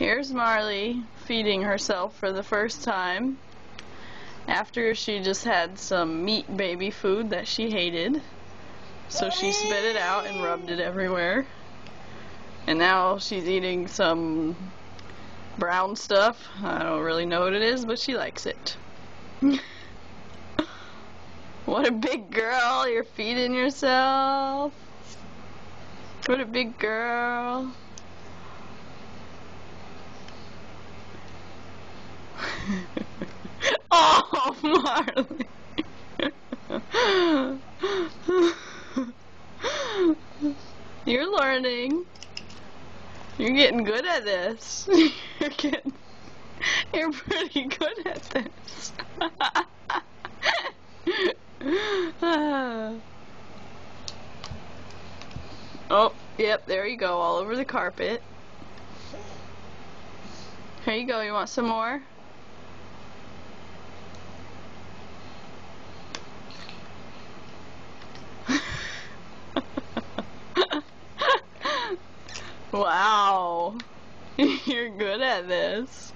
Here's Marley feeding herself for the first time after she just had some meat baby food that she hated. So she spit it out and rubbed it everywhere. And now she's eating some brown stuff. I don't really know what it is, but she likes it. What a big girl, you're feeding yourself. What a big girl. Oh, Marley. You're learning. You're getting good at this. You're pretty good at this. Oh, yep, there you go, all over the carpet. Here you go, you want some more? Wow, you're good at this.